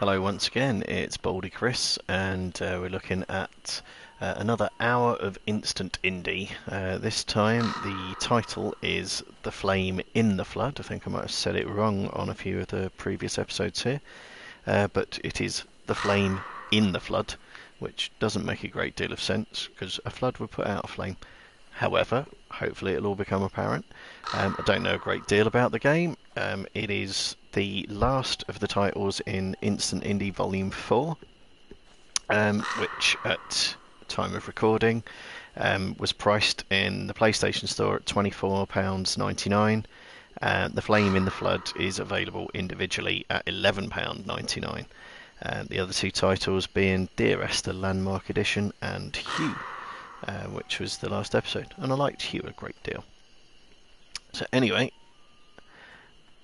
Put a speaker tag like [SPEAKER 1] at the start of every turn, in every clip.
[SPEAKER 1] Hello once again, it's Baldy Chris, and we're looking at another hour of instant indie. This time the title is The Flame in the Flood. I think I might have said it wrong on a few of the previous episodes here, but it is The Flame in the Flood, which doesn't make a great deal of sense, because a flood would put out a flame. However, hopefully it'll all become apparent. I don't know a great deal about the game. It is the last of the titles in Instant Indie Volume 4, which at time of recording was priced in the PlayStation Store at £24.99. The Flame in the Flood is available individually at £11.99. The other two titles being Dear Esther Landmark Edition and Hue, which was the last episode, and I liked Hue a great deal. So anyway,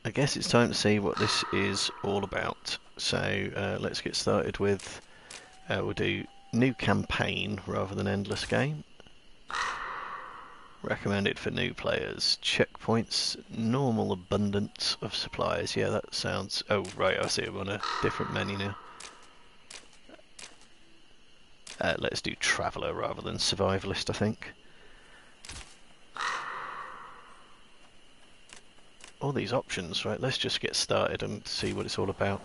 [SPEAKER 1] I guess it's time to see what this is all about. So let's get started with, we'll do new campaign rather than endless game. Recommended for new players. Checkpoints, normal abundance of supplies. Yeah, that sounds... Oh, right, I see I'm on a different menu now. Let's do Traveller rather than Survivalist, I think. All these options, right? Let's just get started and see what it's all about.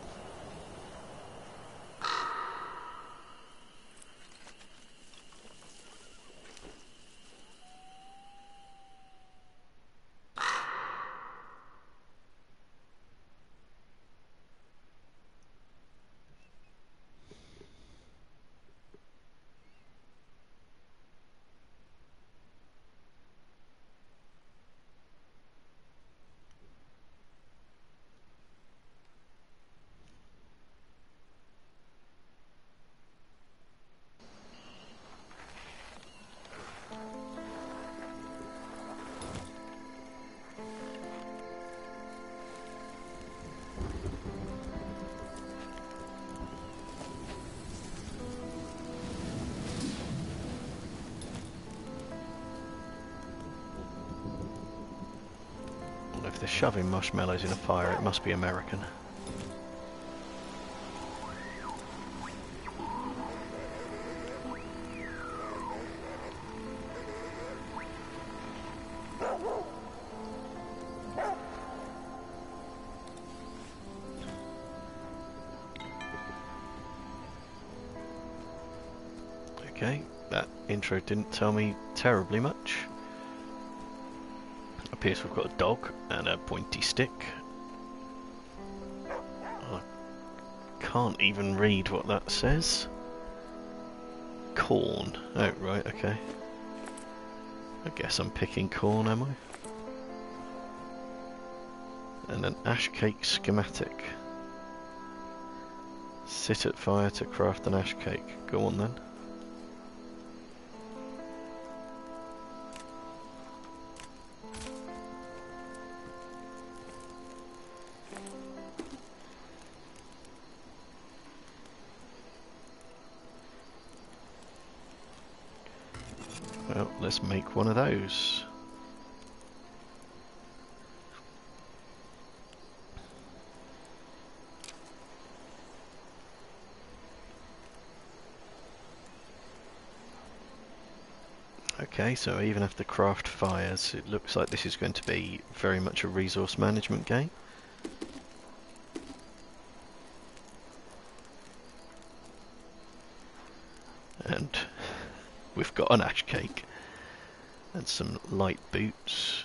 [SPEAKER 1] If they're shoving marshmallows in a fire, it must be American. Okay, that intro didn't tell me terribly much. Appears we've got a dog and a pointy stick. I can't even read what that says. Corn. Oh, right, okay. I guess I'm picking corn, am I? And an ash cake schematic. Sit at fire to craft an ash cake. Go on then. Well, let's make one of those. Okay, so I even have to craft fires. It looks like this is going to be very much a resource management game. And we've got an ash cake and some light boots.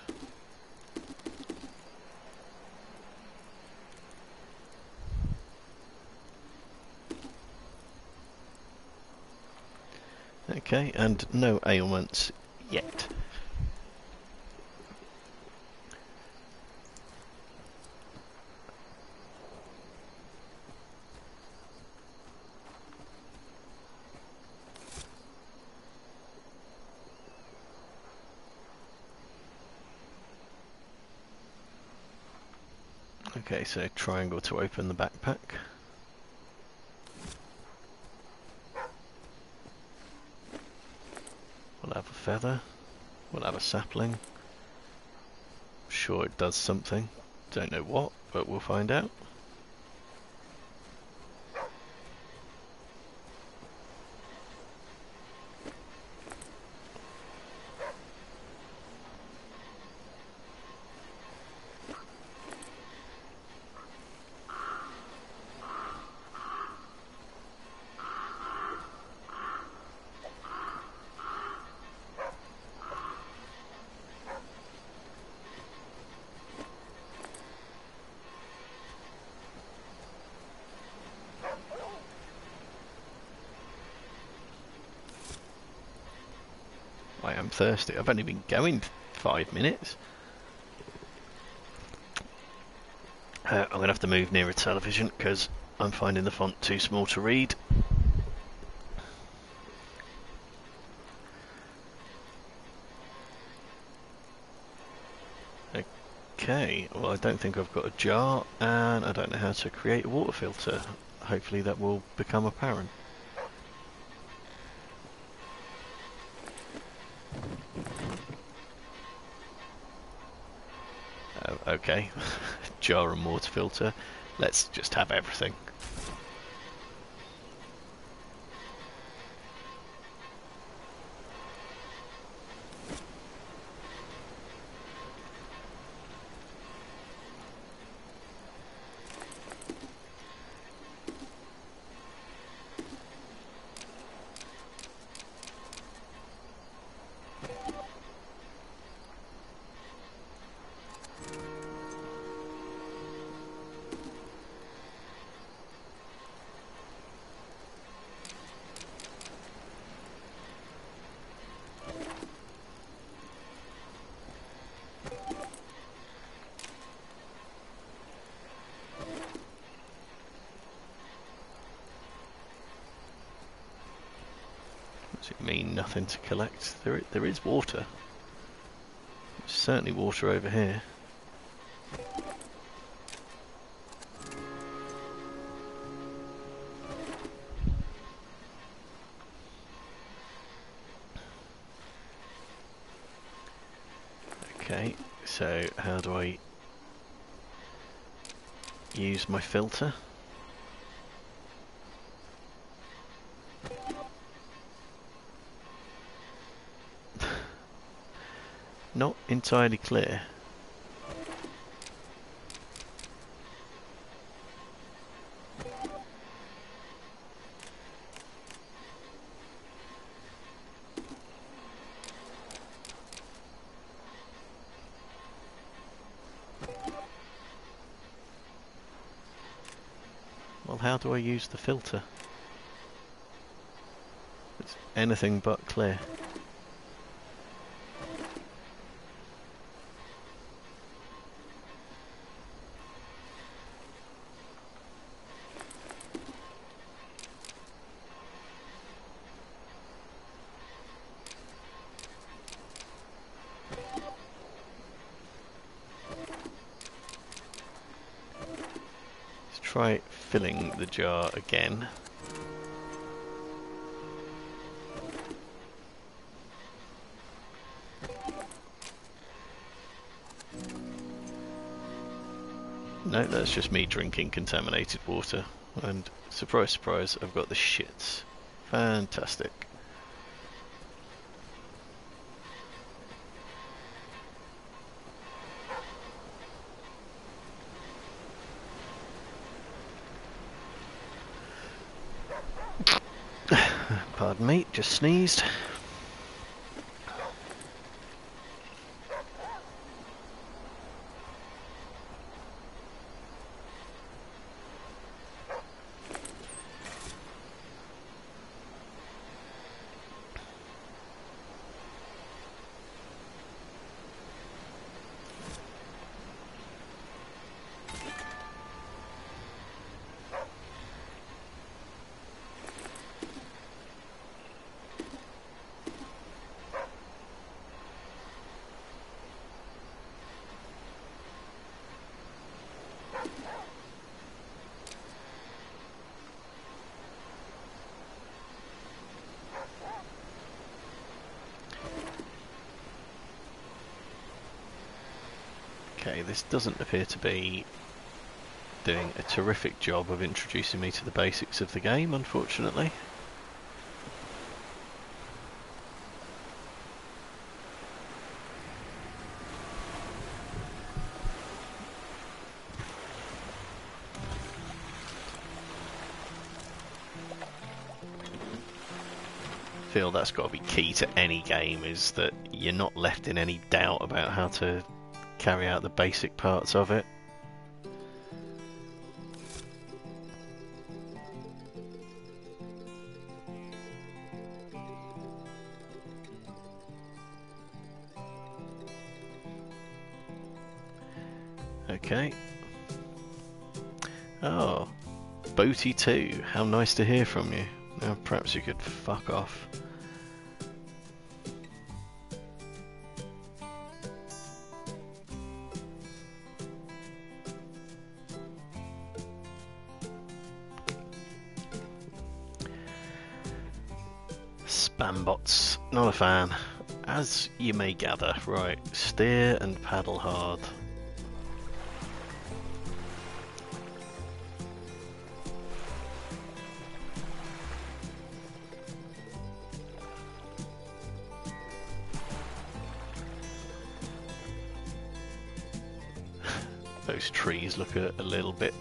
[SPEAKER 1] Okay, and no ailments yet. Okay, so triangle to open the backpack. We'll have a feather. We'll have a sapling. I'm sure it does something. Don't know what, but we'll find out. I'm thirsty. I've only been going 5 minutes. I'm going to have to move near a television because I'm finding the font too small to read. Okay, well I don't think I've got a jar, and I don't know how to create a water filter. Hopefully that will become apparent. Okay, jar and water filter. Let's just have everything. Does it mean nothing to collect? There is water. There's certainly water over here. Okay, so how do I use my filter? Not entirely clear. Well, how do I use the filter? It's anything but clear. Let's try filling the jar again. No, that's just me drinking contaminated water. And surprise, surprise, I've got the shits. Fantastic. Pardon me, just sneezed. Okay, this doesn't appear to be doing a terrific job of introducing me to the basics of the game, unfortunately. Feel that's got to be key to any game, is that you're not left in any doubt about how to carry out the basic parts of it. Okay. Oh, Boaty 2, how nice to hear from you. Now perhaps you could fuck off. Spam bots, not a fan. As you may gather. Right, steer and paddle hard. Those trees look a little bit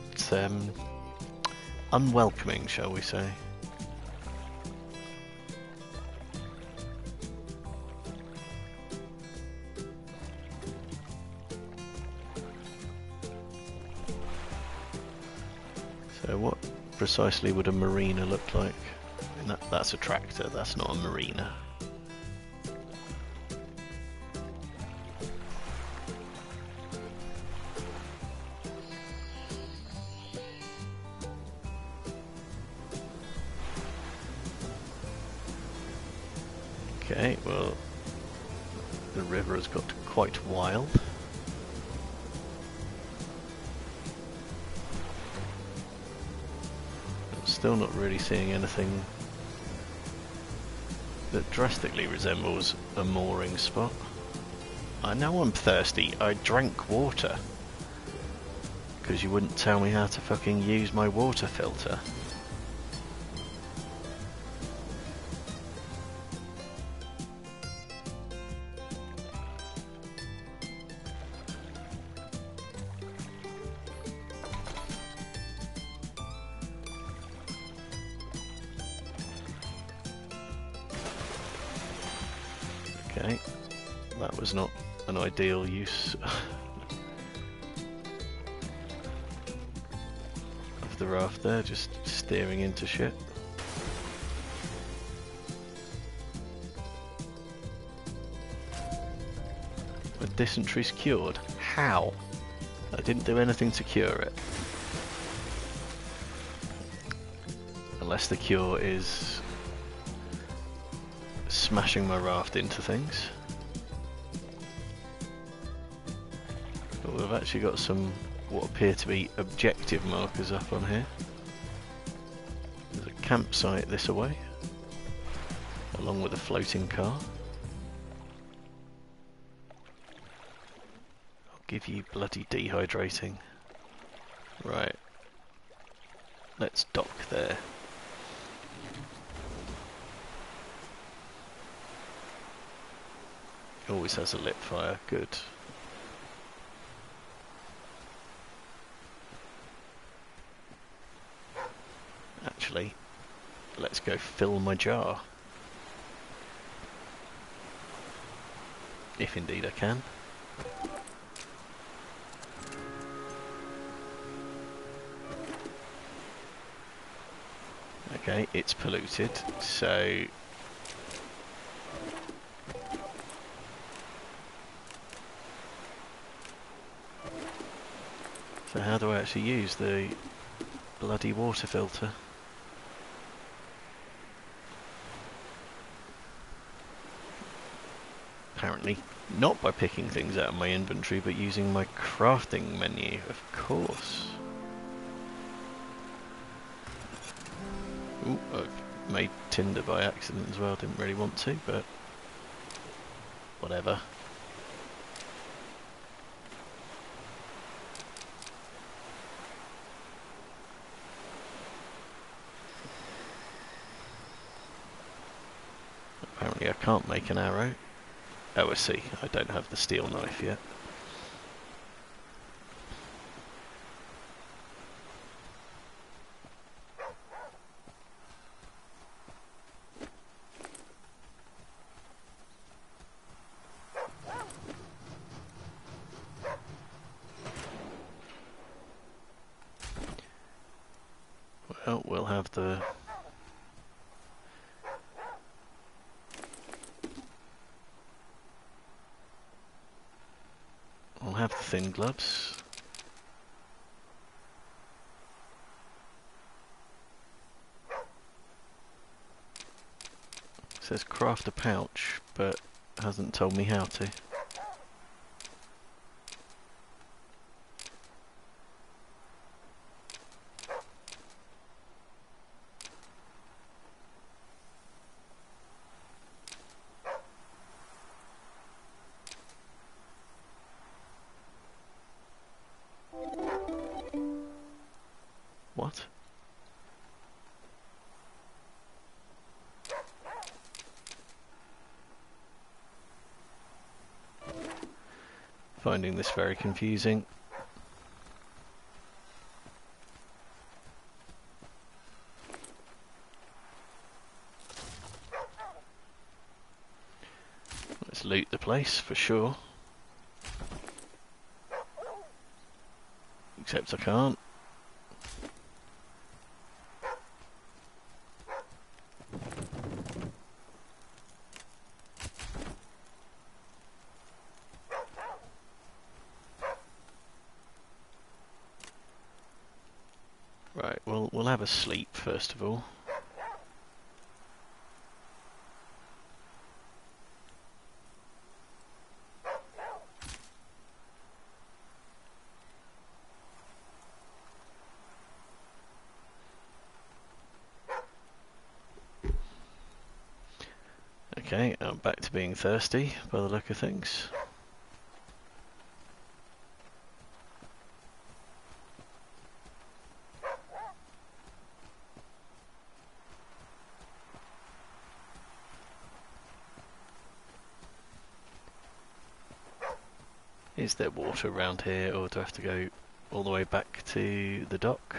[SPEAKER 1] unwelcoming, shall we say. So what precisely would a marina look like? That's a tractor, that's not a marina. Okay, well, the river has got quite wild. I'm still not really seeing anything that drastically resembles a mooring spot. I know I'm thirsty. I drank water. Because you wouldn't tell me how to fucking use my water filter. Okay, that was not an ideal use of the raft there, just steering into shit. My dysentery's cured? How? I didn't do anything to cure it. Unless the cure is smashing my raft into things. But we've actually got some what appear to be objective markers up on here. There's a campsite this away, along with a floating car. I'll give you bloody dehydrating. Right. Let's dock there. Always has a lit fire, good. Actually, let's go fill my jar. If indeed I can. Okay, it's polluted, so how do I actually use the bloody water filter? Apparently not by picking things out of my inventory, but using my crafting menu, of course. Ooh, I've made tinder by accident as well, didn't really want to, but whatever. Apparently I can't make an arrow. Oh, I see, I don't have the steel knife yet. Well, we'll have the thin gloves. says craft a pouch, but hasn't told me how to. What? Finding this very confusing. Let's loot the place for sure. Except I can't. Right, we'll have a sleep first of all. Okay, I'm back to being thirsty by the look of things. Is there water around here, or do I have to go all the way back to the dock?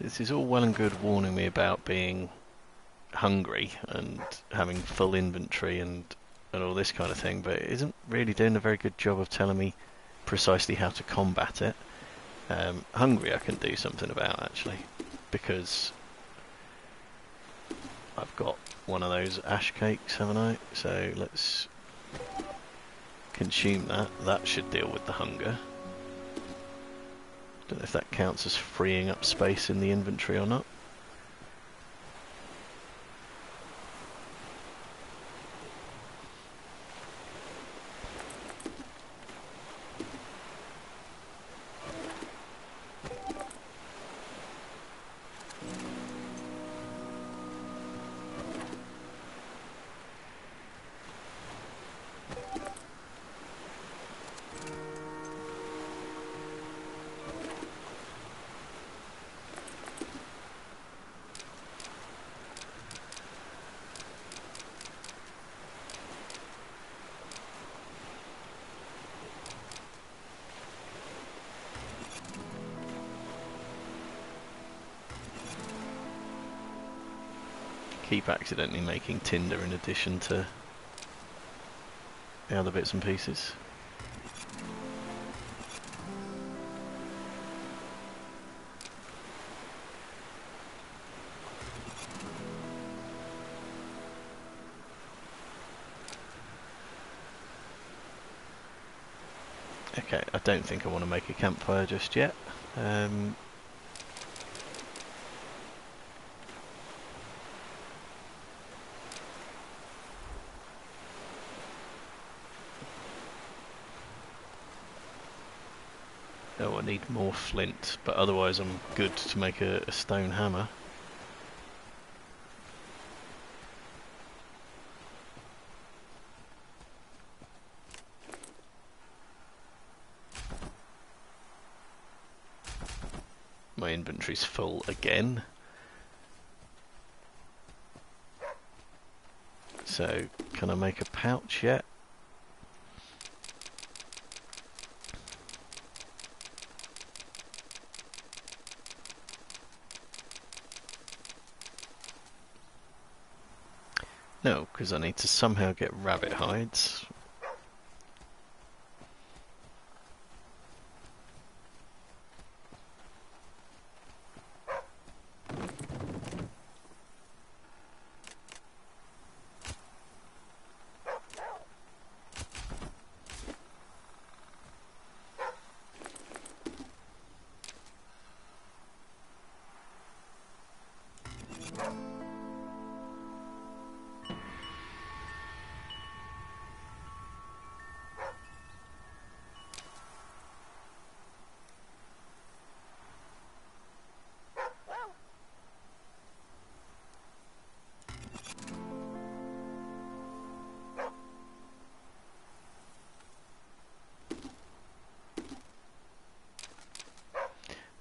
[SPEAKER 1] This is all well and good warning me about being hungry and having full inventory and all this kind of thing, but it isn't really doing a very good job of telling me precisely how to combat it. Hungry I can do something about actually, because I've got one of those ash cakes, haven't I? So let's consume that. That should deal with the hunger. Don't know if that counts as freeing up space in the inventory or not. Keep accidentally making tinder in addition to the other bits and pieces. Okay, I don't think I want to make a campfire just yet. Oh, I need more flint, but otherwise I'm good to make a stone hammer. inventory's full again. So, can I make a pouch yet? No, because I need to somehow get rabbit hides.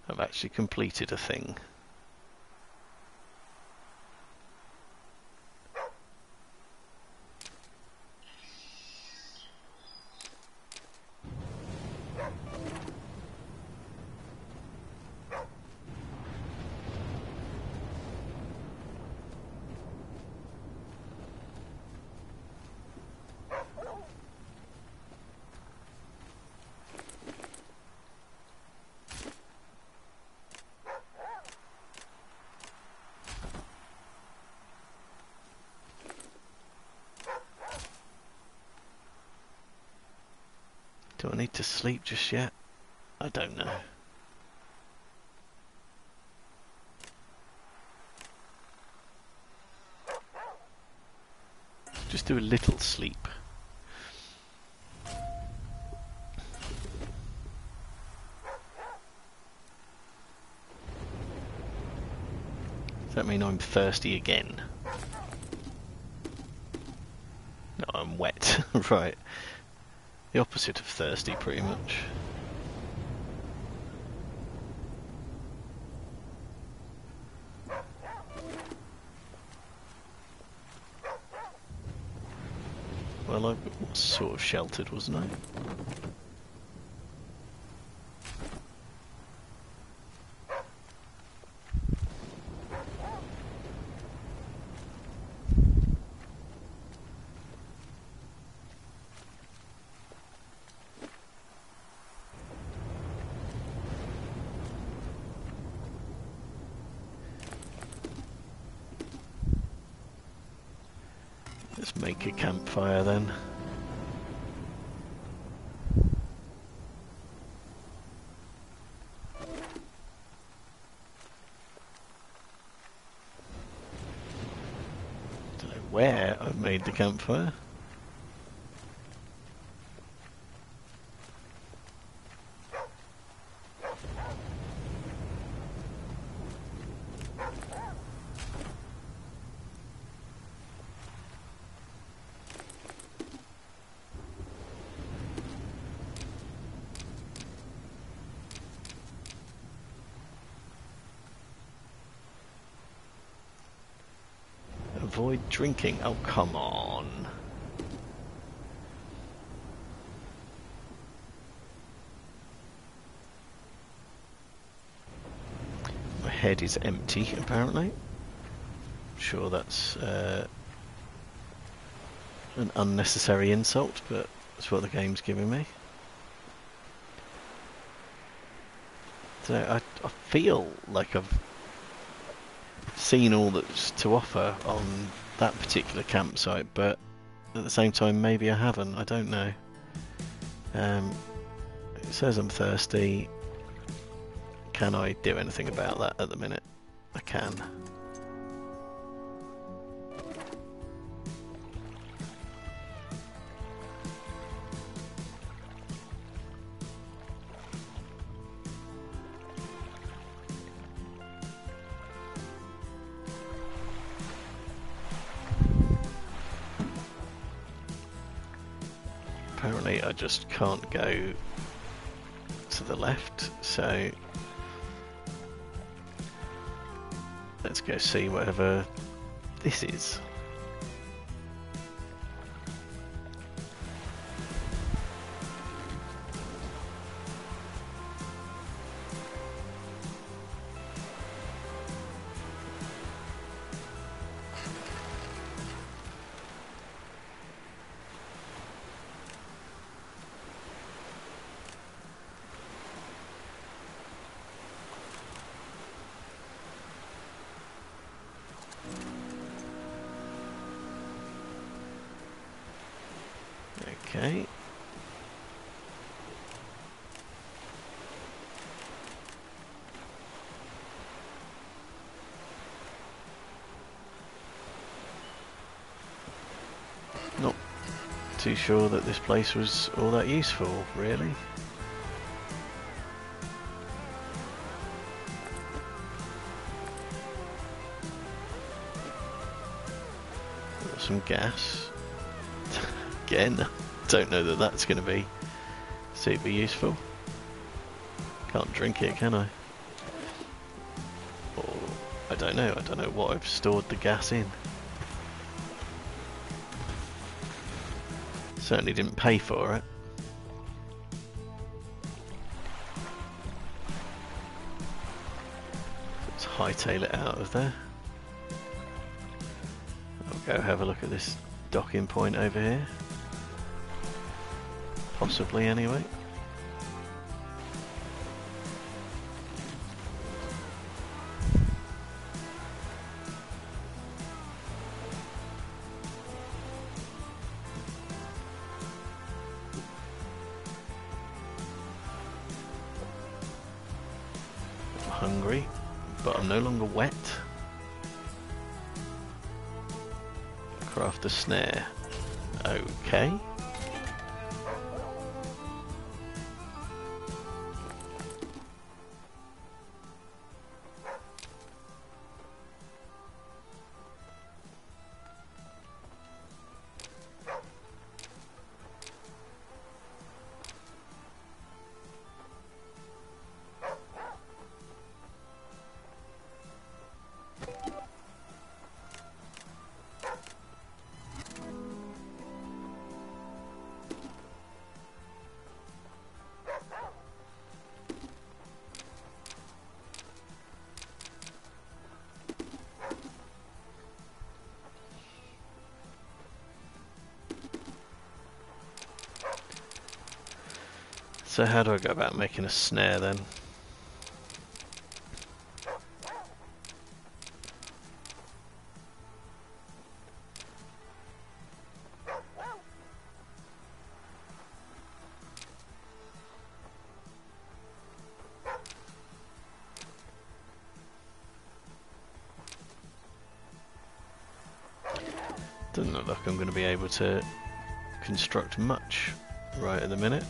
[SPEAKER 1] I've actually completed a thing. Do I need to sleep just yet? I don't know. Just do a little sleep. Does that mean I'm thirsty again? No, I'm wet. Right. The opposite of thirsty, pretty much. Well, I was sort of sheltered, wasn't I? Let's make a campfire then. Don't know where I've made the campfire. Avoid drinking. Oh, come on. My head is empty, apparently. Sure, that's an unnecessary insult, but that's what the game's giving me. So I feel like I've seen all that's to offer on that particular campsite, but at the same time maybe I haven't. I don't know. It says I'm thirsty. Can I do anything about that at the minute? I can. Apparently I just can't go to the left, so Let's go see whatever this is. Okay. Not too sure that this place was all that useful, really. Got some gas. Again, don't know that that's going to be super useful. Can't drink it, can I? Or I don't know what I've stored the gas in. Certainly didn't pay for it. Let's hightail it out of there. I'll go have a look at this docking point over here. Possibly, anyway. I'm hungry, but I'm no longer wet. Craft a snare. Okay. So how do I go about making a snare then? Doesn't look like I'm going to be able to construct much right at the minute.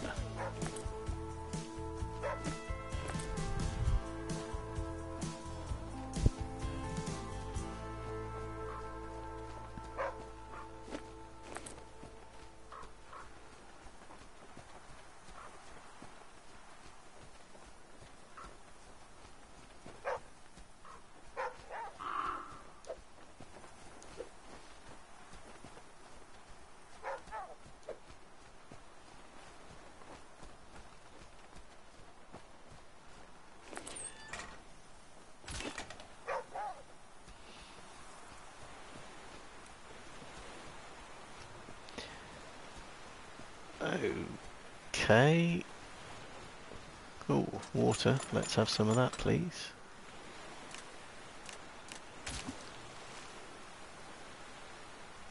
[SPEAKER 1] Okay. Oh, water. Let's have some of that, please.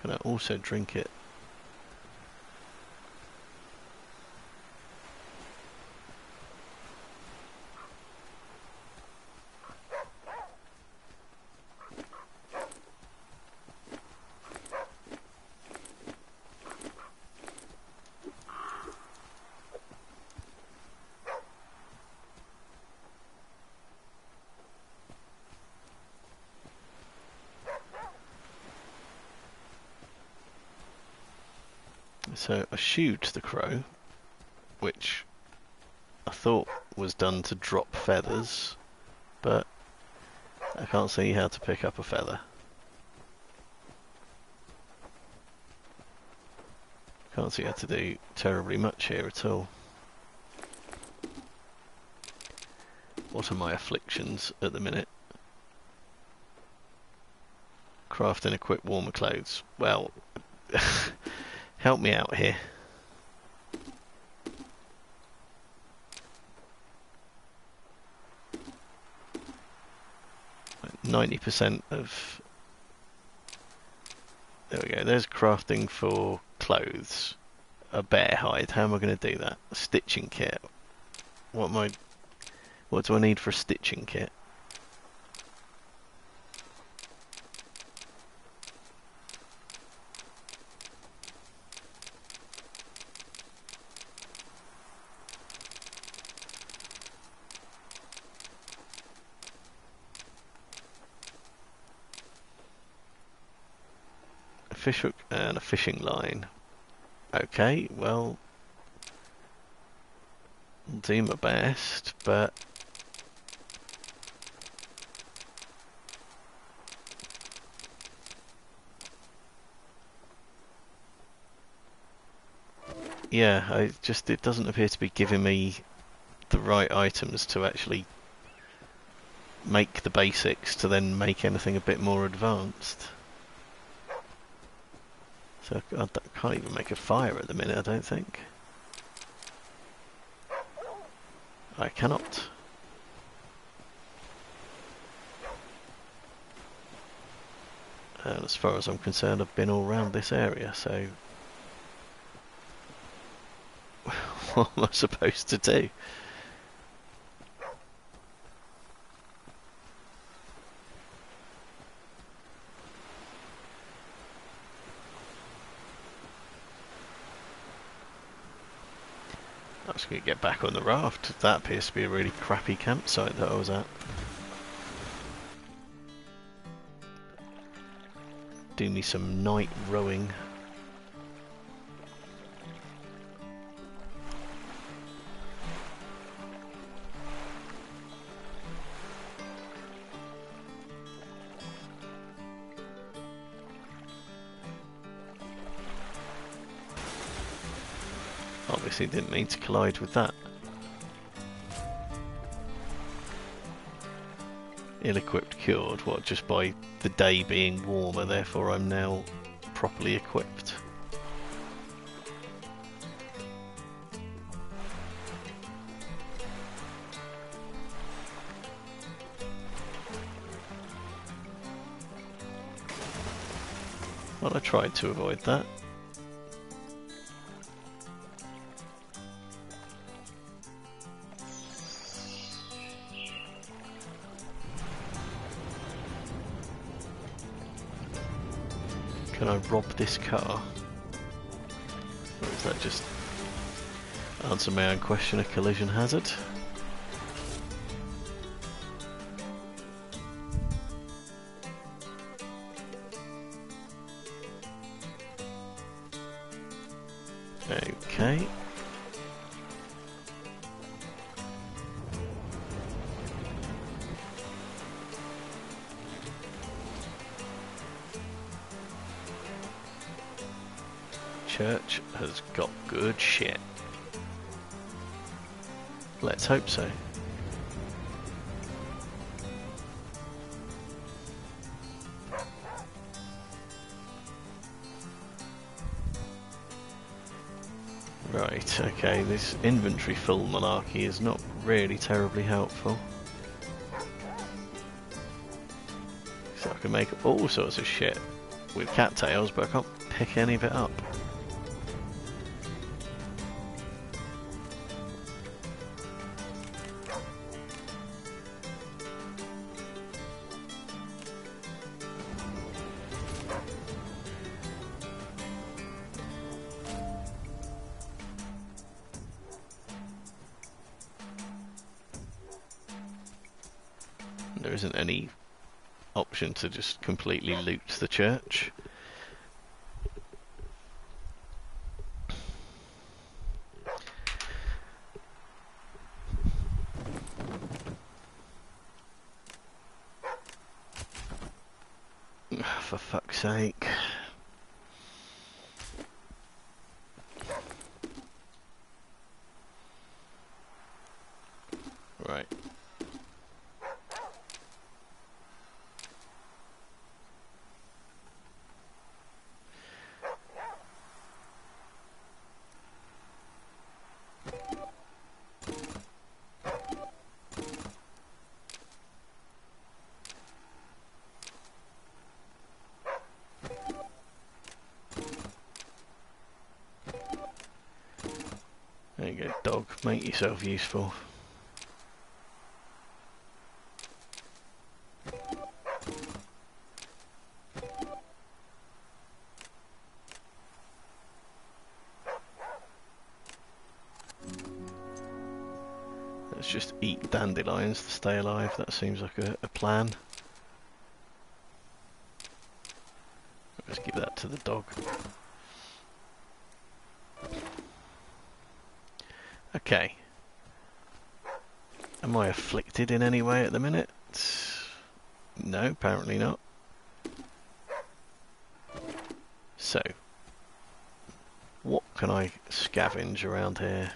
[SPEAKER 1] Can I also drink it? So I shoot the crow, which I thought was done to drop feathers, but I can't see how to pick up a feather. Can't see how to do terribly much here at all. What are my afflictions at the minute? Craft and equip warmer clothes. Well, help me out here. 90% of... There we go, there's crafting for clothes. A bear hide, how am I going to do that? A stitching kit. What do I need for a stitching kit? A fish hook and a fishing line. Okay, well, I'll do my best, but yeah, it doesn't appear to be giving me the right items to actually make the basics to then make anything a bit more advanced. So I can't even make a fire at the minute, I don't think. I cannot. And as far as I'm concerned, I've been all around this area, so what am I supposed to do? I'm just going to get back on the raft. That appears to be a really crappy campsite that I was at. Do me some night rowing. Obviously didn't mean to collide with that. Ill-equipped cured, what, just by the day being warmer, therefore I'm now properly equipped. Well, I tried to avoid that. Can I rob this car? Or is that just answer my own question, a collision hazard? Okay. Church has got good shit. Let's hope so. Right, okay, this inventory full malarkey is not really terribly helpful. So I can make all sorts of shit with cattails, but I can't pick any of it up. There isn't any option to just completely loot the church. For fuck's sake. Right. There you go, dog. Make yourself useful. Let's just eat dandelions to stay alive. That seems like a plan. Let's give that to the dog. Okay. Am I afflicted in any way at the minute? No, apparently not. So, what can I scavenge around here?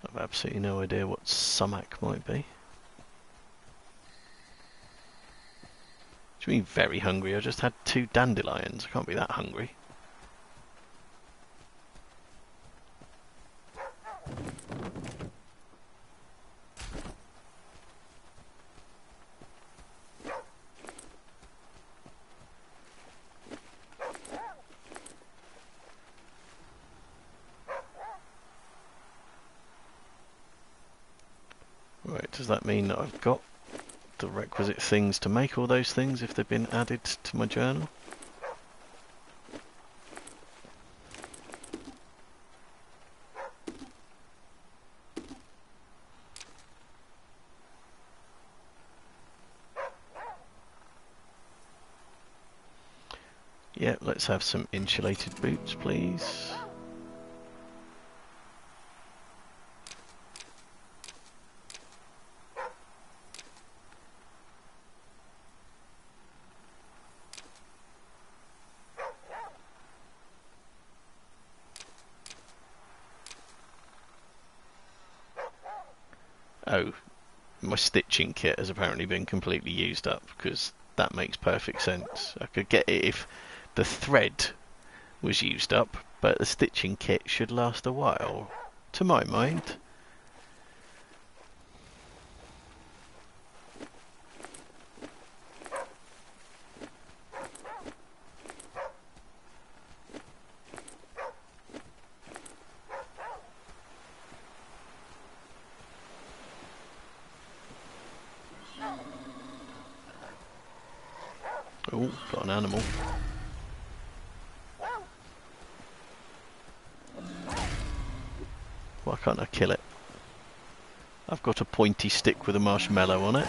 [SPEAKER 1] I've absolutely no idea what sumac might be. Do you mean very hungry? I just had 2 dandelions. I can't be that hungry. Right, does that mean that I've got the requisite things to make all those things if they've been added to my journal? Yeah, let's have some insulated boots, please. Oh, my stitching kit has apparently been completely used up, because that makes perfect sense. I could get it if the thread was used up, but the stitching kit should last a while, to my mind. Oh, got an animal. Why can't I kill it? I've got a pointy stick with a marshmallow on it.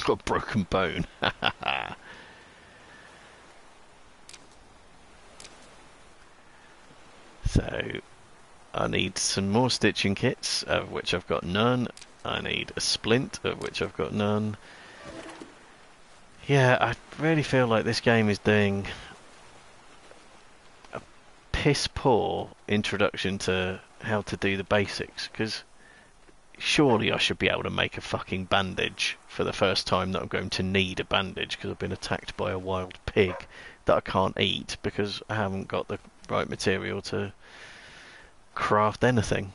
[SPEAKER 1] Got a broken bone. So, I need some more stitching kits, of which I've got none. I need a splint, of which I've got none. Yeah, I really feel like this game is doing a piss poor introduction to how to do the basics, because surely I should be able to make a fucking bandage for the first time that I'm going to need a bandage, because I've been attacked by a wild pig that I can't eat because I haven't got the right material to craft anything.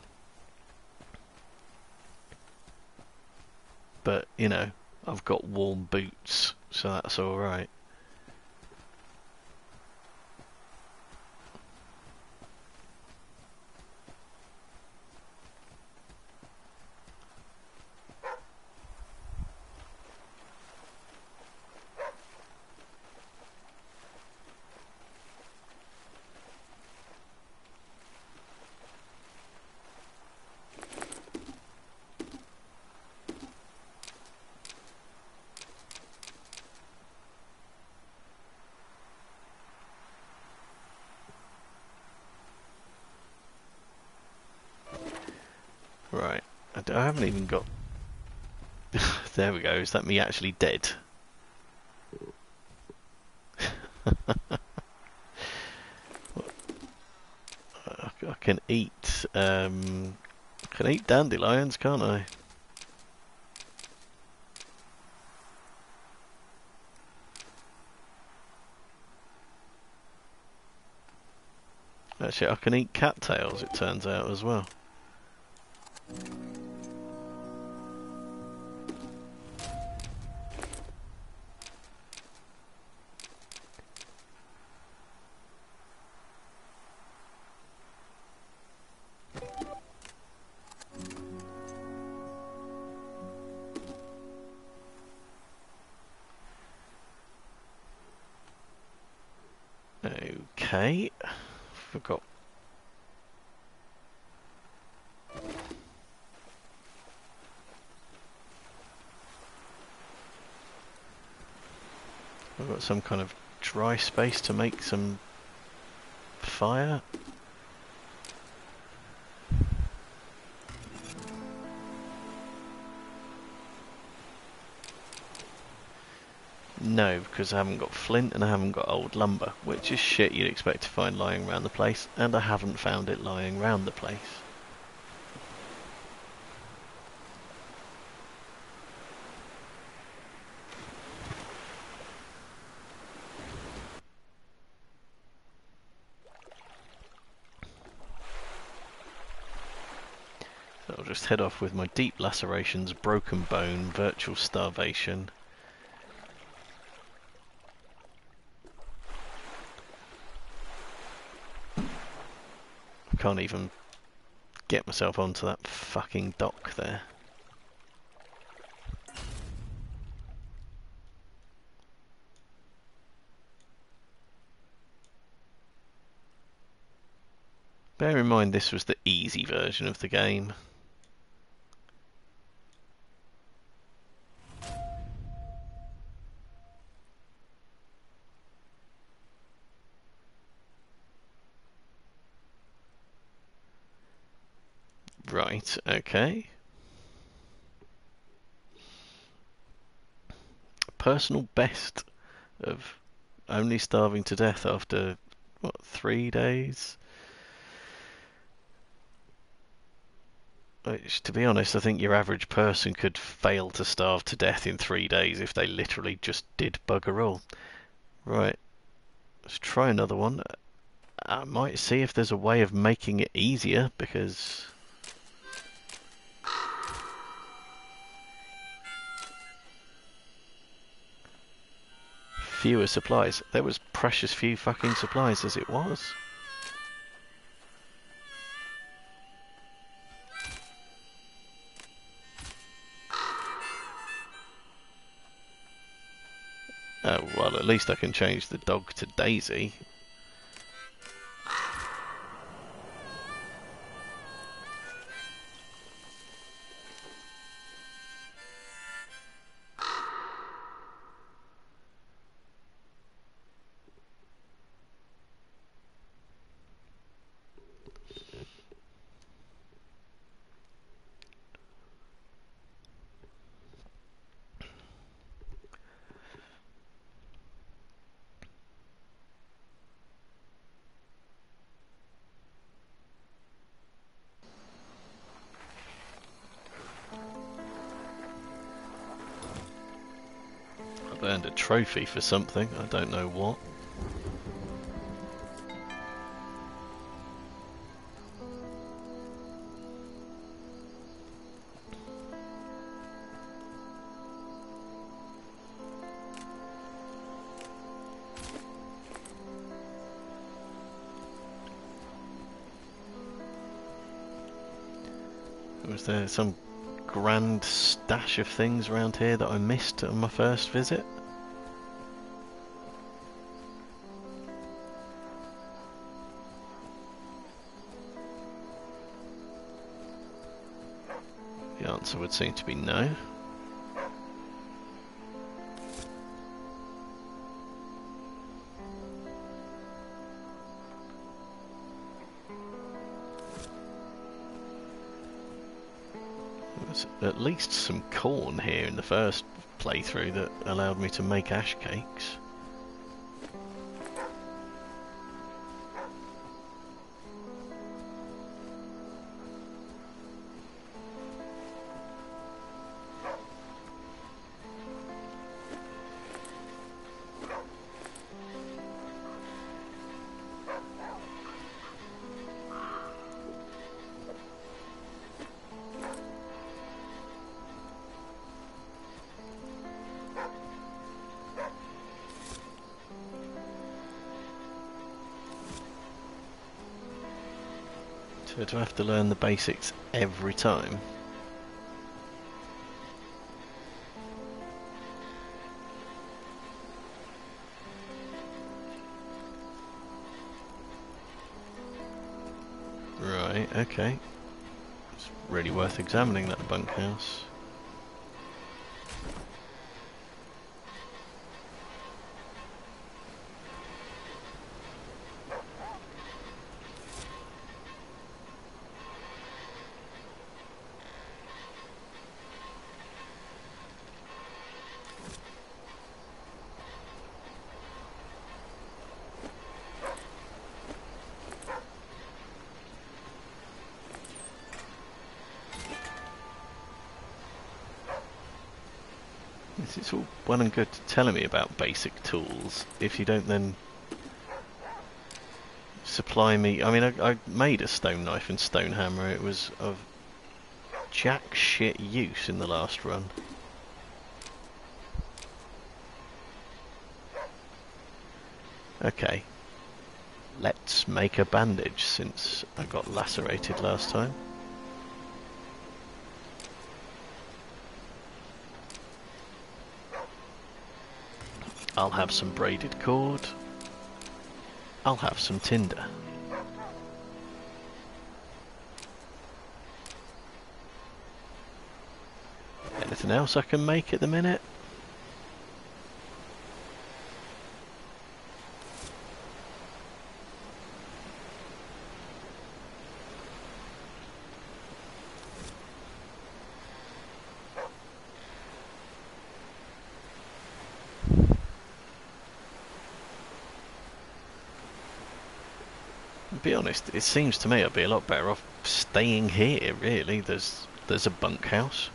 [SPEAKER 1] But, you know, I've got warm boots, so that's alright. I haven't even got... There we go, is that me actually dead? I can eat dandelions, can't I? Actually, I can eat cattails, it turns out, as well. Okay, forgot. I've got some kind of dry space to make some fire. No, because I haven't got flint and I haven't got old lumber, which is shit you'd expect to find lying around the place, and I haven't found it lying around the place. So I'll just head off with my deep lacerations, broken bone, virtual starvation. I can't even get myself onto that fucking dock there. Bear in mind this was the easy version of the game. Right, okay. Personal best of only starving to death after, what, 3 days? Which, to be honest, I think your average person could fail to starve to death in 3 days if they literally just did bugger all. Right, let's try another one. I might see if there's a way of making it easier, because... fewer supplies. There was precious few fucking supplies as it was. Oh, well, at least I can change the dog to Daisy. I've earned a trophy for something, I don't know what. Was there some grand stash of things around here that I missed on my first visit? The answer would seem to be no. There's at least some corn here in the first playthrough that allowed me to make ash cakes. So do I have to learn the basics every time? Right, okay. It's really worth examining that bunkhouse. It's all well and good telling me about basic tools if you don't then supply me. I mean, I made a stone knife and stone hammer. It was of jack shit use in the last run. Okay, let's make a bandage since I got lacerated last time. I'll have some braided cord. I'll have some tinder. Anything else I can make at the minute? To be honest, it seems to me I'd be a lot better off staying here, really. There's a bunkhouse,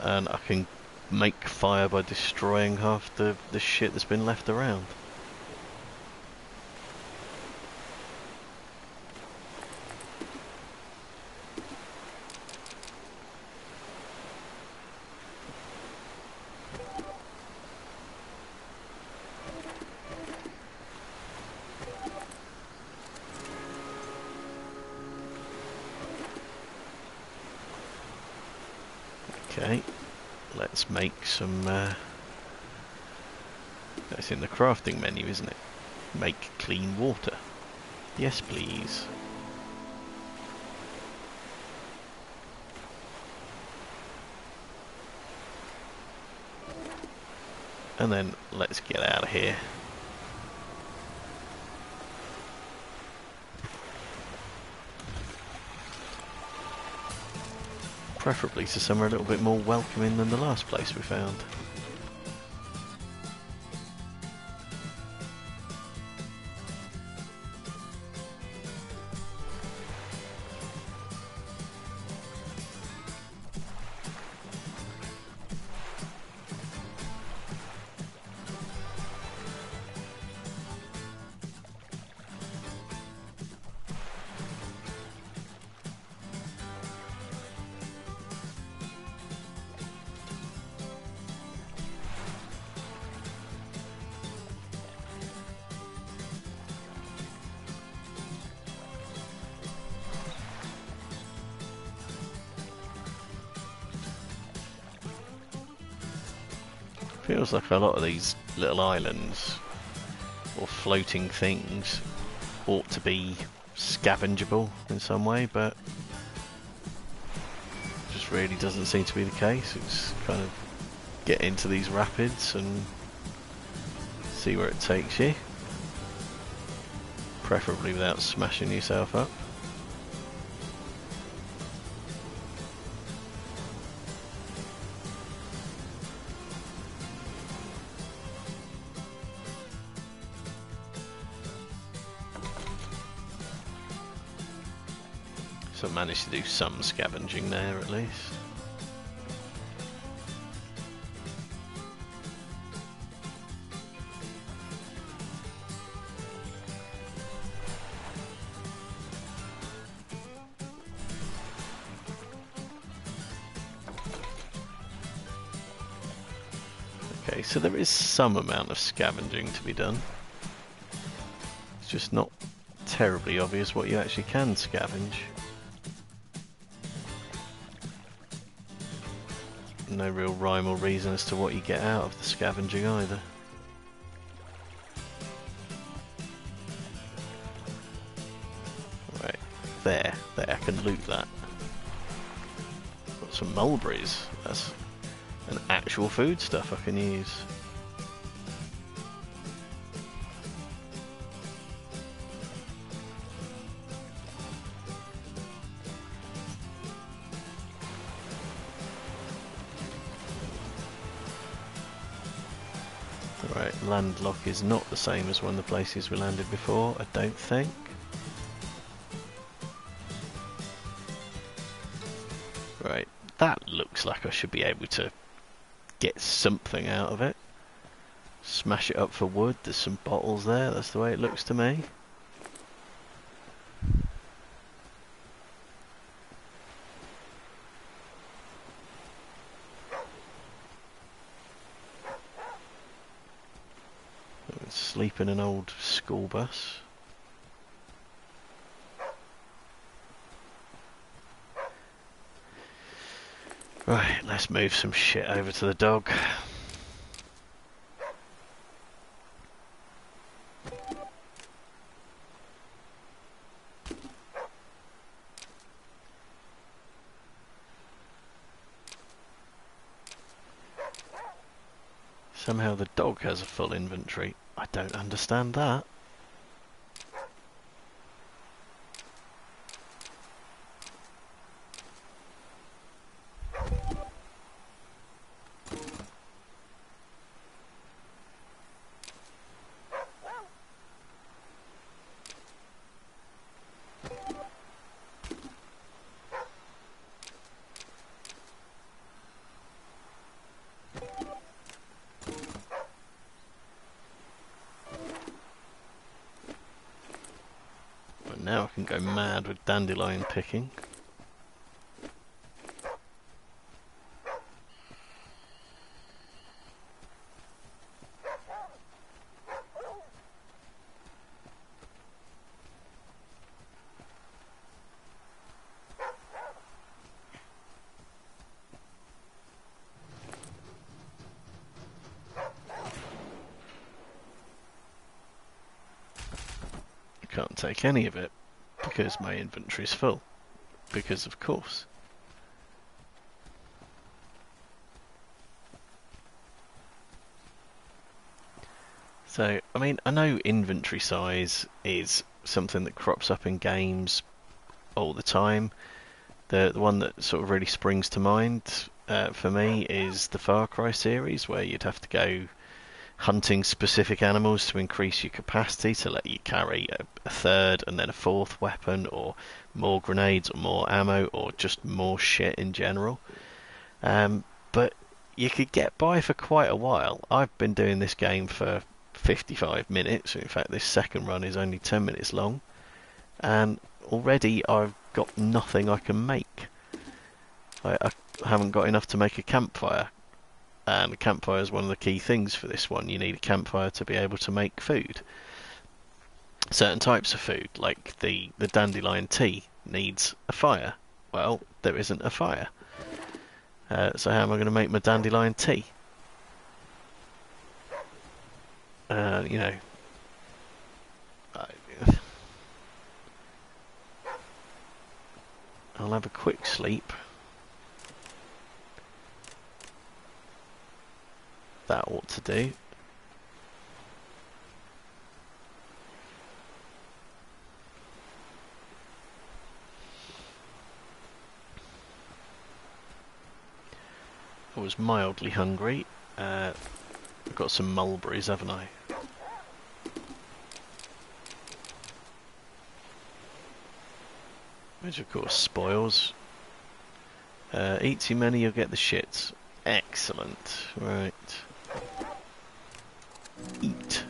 [SPEAKER 1] and I can make fire by destroying half the shit that's been left around. Okay, let's make some, that's in the crafting menu, isn't it? Make clean water. Yes, please. And then let's get out of here. Preferably to somewhere a little bit more welcoming than the last place we found. Feels like a lot of these little islands or floating things ought to be scavengeable in some way, but just really doesn't seem to be the case. It's kind of get into these rapids and see where it takes you, preferably without smashing yourself up. So I managed to do some scavenging there at least. Okay, so there is some amount of scavenging to be done. It's just not terribly obvious what you actually can scavenge. No real rhyme or reason as to what you get out of the scavenging either. Right, there, I can loot that. Got some mulberries, that's an actual food stuff I can use. Right, landlock is not the same as one of the places we landed before, I don't think. Right, that looks like I should be able to get something out of it. Smash it up for wood, there's some bottles there, that's the way it looks to me. Sleep in an old school bus. Right, let's move some shit over to the dog. Somehow the dog has a full inventory. I don't understand that. Now I can go mad with dandelion picking. I can't take any of it because my inventory's full. Because of course. So, I mean, I know inventory size is something that crops up in games all the time. The one that sort of really springs to mind for me is the Far Cry series, where you'd have to go hunting specific animals to increase your capacity to let you carry a third and then a fourth weapon, or more grenades or more ammo or just more shit in general. But you could get by for quite a while. I've been doing this game for 55 minutes. In fact, this second run is only 10 minutes long, and already I've got nothing I can make. I haven't got enough to make a campfire, and a campfire is one of the key things for this one. You need a campfire to be able to make food. Certain types of food, like the dandelion tea, needs a fire. Well, there isn't a fire. So how am I going to make my dandelion tea? You know, I'll have a quick sleep. That ought to do. I was mildly hungry. I've got some mulberries, haven't I? which of course spoils. Eat too many, you'll get the shits. Excellent. Right. Eat.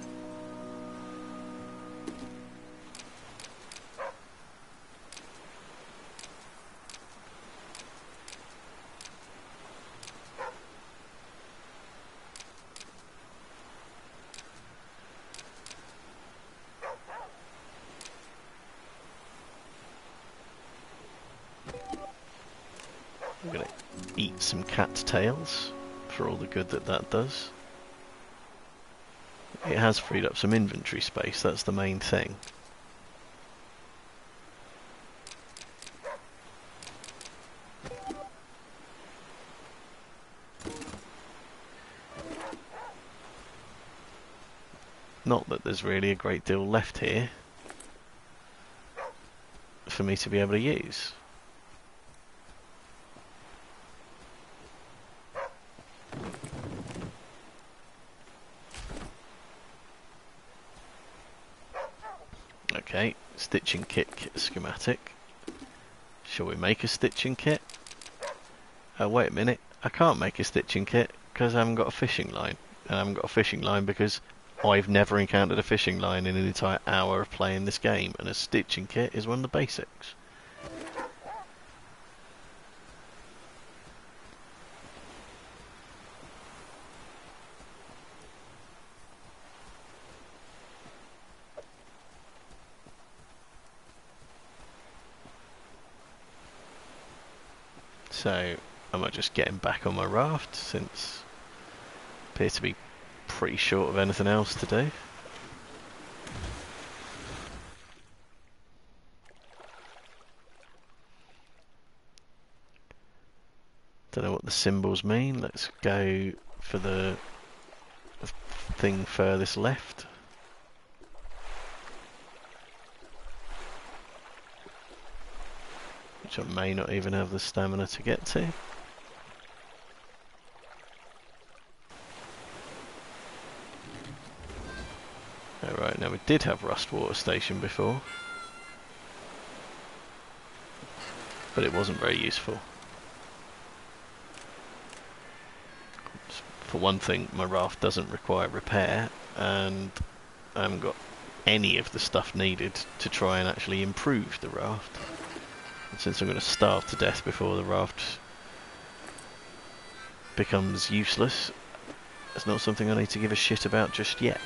[SPEAKER 1] I'm gonna eat some cattails for all the good that that does. It has freed up some inventory space, that's the main thing. Not that there's really a great deal left here for me to be able to use. Okay, stitching kit schematic. Shall we make a stitching kit? Oh, wait a minute. I can't make a stitching kit because I haven't got a fishing line. And I haven't got a fishing line because I've never encountered a fishing line in an entire hour of playing this game. And a stitching kit is one of the basics. So I might just get him back on my raft since I appear to be pretty short of anything else to do. Don't know what the symbols mean. Let's go for the thing furthest left. Which I may not even have the stamina to get to. Alright, now we did have Rust Water Station before. But it wasn't very useful. For one thing, my raft doesn't require repair, and I haven't got any of the stuff needed to try and actually improve the raft. And since I'm going to starve to death before the raft becomes useless, it's not something I need to give a shit about just yet.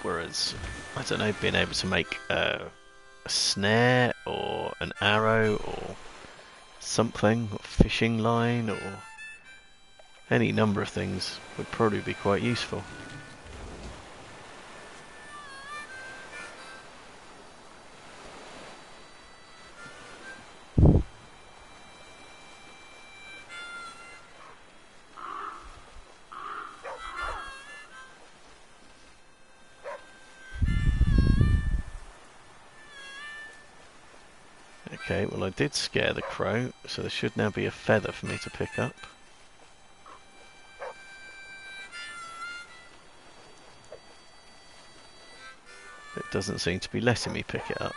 [SPEAKER 1] Whereas, I don't know, being able to make a snare or an arrow or something, or fishing line or any number of things would probably be quite useful. Okay, well I did scare the crow, so there should now be a feather for me to pick up. It doesn't seem to be letting me pick it up.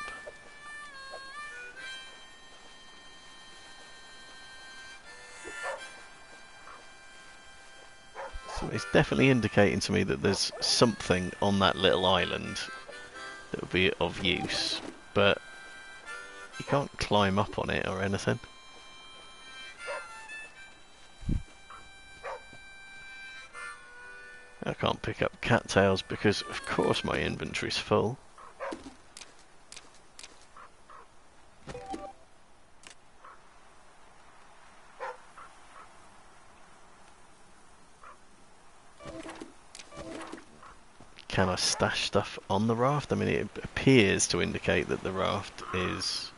[SPEAKER 1] So it's definitely indicating to me that there's something on that little island that would be of use, but you can't climb up on it or anything. I can't pick up cattails because of course my inventory's full. Can I stash stuff on the raft? I mean, it appears to indicate that the raft is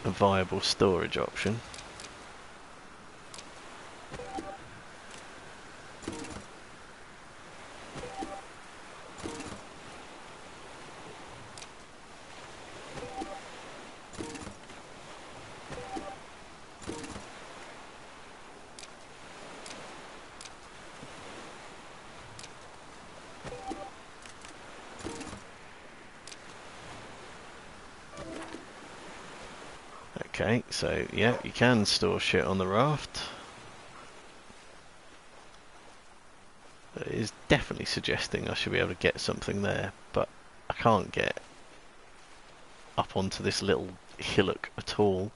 [SPEAKER 1] a viable storage option. Okay, so yeah, you can store shit on the raft. It is definitely suggesting I should be able to get something there, but I can't get up onto this little hillock at all.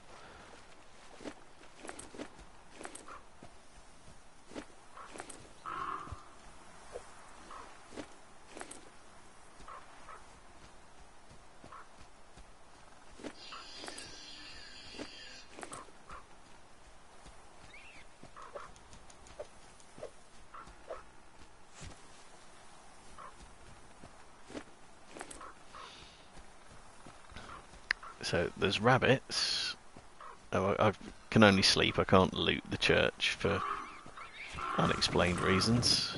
[SPEAKER 1] So there's rabbits. Oh, I can only sleep, I can't loot the church for unexplained reasons.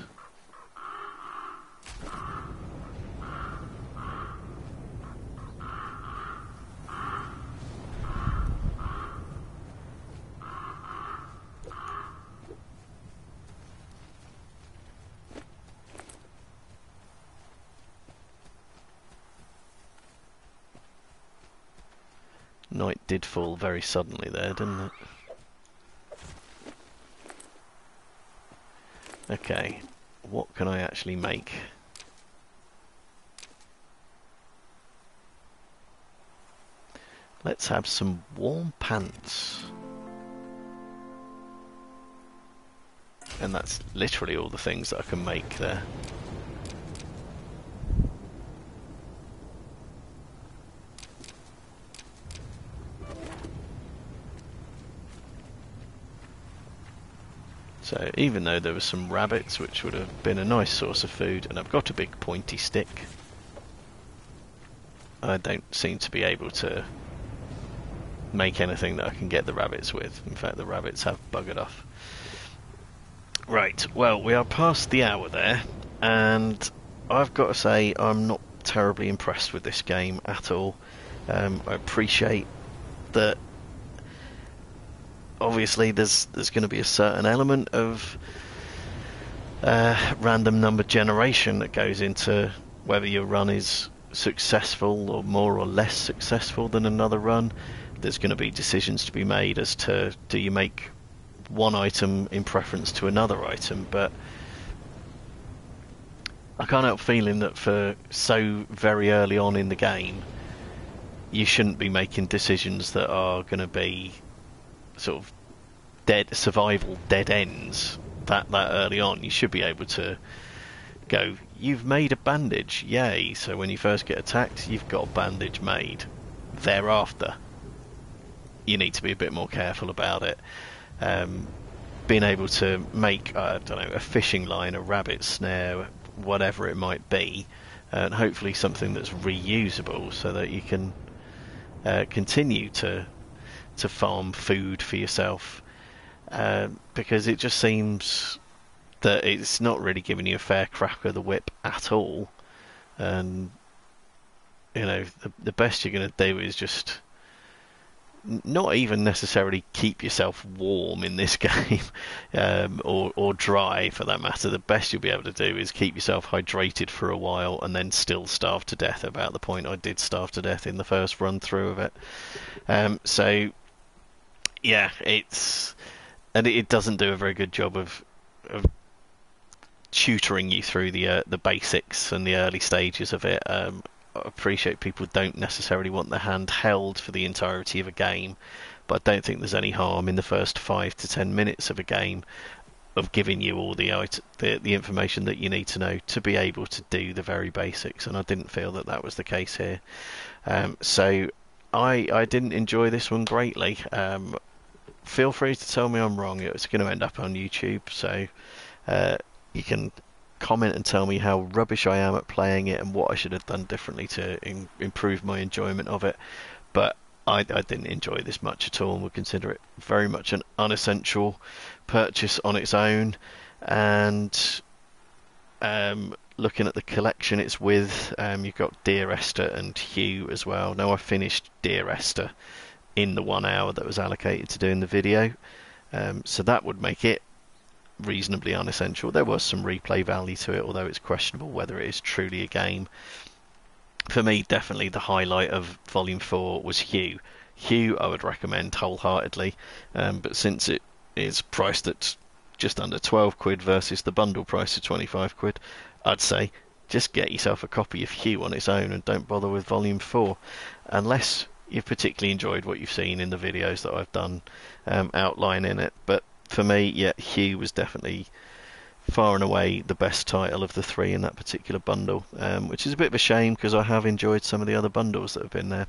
[SPEAKER 1] Night did fall very suddenly there, didn't it? Okay, what can I actually make? Let's have some warm pants. And that's literally all the things that I can make there. So even though there were some rabbits, which would have been a nice source of food, and I've got a big pointy stick, I don't seem to be able to make anything that I can get the rabbits with. In fact, the rabbits have buggered off. Right, well, we are past the hour there, and I've got to say I'm not terribly impressed with this game at all. I appreciate that obviously there's going to be a certain element of random number generation that goes into whether your run is successful or more or less successful than another run. There's going to be decisions to be made as to, do you make one item in preference to another item, but I can't help feeling that for so very early on in the game you shouldn't be making decisions that are going to be sort of survival dead ends that early on. You should be able to go, you've made a bandage, yay, so when you first get attacked you've got a bandage made. Thereafter you need to be a bit more careful about it. Being able to make, I don't know, a fishing line, a rabbit snare, whatever it might be, and hopefully something that's reusable so that you can continue to farm food for yourself, because it just seems that it's not really giving you a fair crack of the whip at all. And you know, the best you're going to do is just not even necessarily keep yourself warm in this game, or dry for that matter. The best you'll be able to do is keep yourself hydrated for a while and then still starve to death. About the point I did starve to death in the first run through of it. So yeah, it doesn't do a very good job of tutoring you through the basics and the early stages of it. I appreciate people don't necessarily want their hand held for the entirety of a game, but I don't think there's any harm in the first 5 to 10 minutes of a game of giving you all the information that you need to know to be able to do the very basics, and I didn't feel that was the case here. So I didn't enjoy this one greatly. Feel free to tell me I'm wrong. It's going to end up on YouTube, so you can comment and tell me how rubbish I am at playing it and what I should have done differently to improve my enjoyment of it. But I didn't enjoy this much at all, and would consider it very much an unessential purchase on its own. And looking at the collection it's with, you've got Dear Esther and Hugh as well. Now, I finished Dear Esther in the 1 hour that was allocated to doing the video, so that would make it reasonably unessential. There was some replay value to it, although it's questionable whether it is truly a game. For me, definitely the highlight of Volume 4 was Hugh. Hue I would recommend wholeheartedly, but since it is priced at just under 12 quid versus the bundle price of 25 quid, I'd say just get yourself a copy of Hue on its own and don't bother with Volume 4, unless you've particularly enjoyed what you've seen in the videos that I've done outlining it. But for me, yeah, Hue was definitely far and away the best title of the three in that particular bundle, which is a bit of a shame because I have enjoyed some of the other bundles that have been there.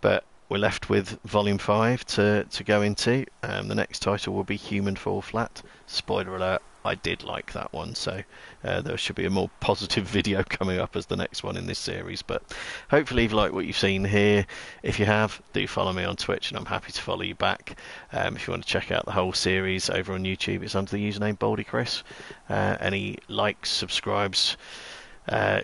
[SPEAKER 1] But we're left with Volume 5 to go into. The next title will be Human Fall Flat. Spoiler alert, I did like that one, so there should be a more positive video coming up as the next one in this series. But hopefully you've liked what you've seen here. If you have, do follow me on Twitch and I'm happy to follow you back. If you want to check out the whole series over on YouTube, it's under the username BaldyChris. Any likes, subscribes,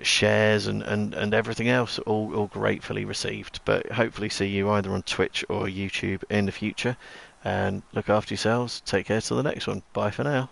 [SPEAKER 1] shares and everything else, all gratefully received. But hopefully see you either on Twitch or YouTube in the future, and look after yourselves. Take care till the next one. Bye for now.